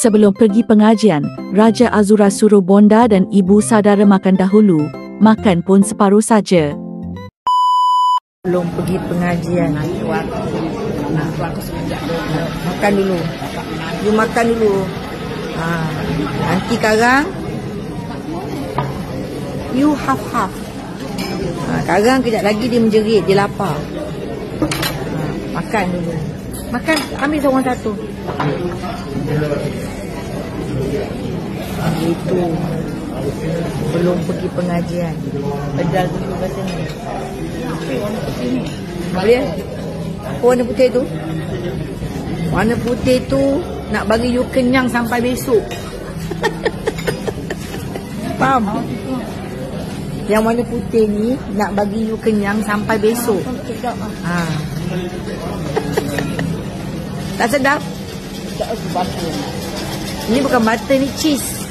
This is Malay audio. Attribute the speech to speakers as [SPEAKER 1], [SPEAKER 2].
[SPEAKER 1] Sebelum pergi pengajian, Raja Azura suruh bonda dan ibu saudara makan dahulu, makan pun separuh saja.
[SPEAKER 2] Belum pergi pengajian, makan dulu. You makan dulu. Nanti sekarang you half-half. Sekarang kejap lagi dia menjerit, dia lapar. Makan dulu. Makan, ambil seorang satu. Itu belum pergi pengajian. Pedal dulu kat sini. Boleh? Apa warna putih tu? Warna putih tu nak bagi you kenyang sampai besok. Faham? Yang warna putih ni nak bagi you kenyang sampai besok. Tak sedap? Ini bukan butter, ni cheese.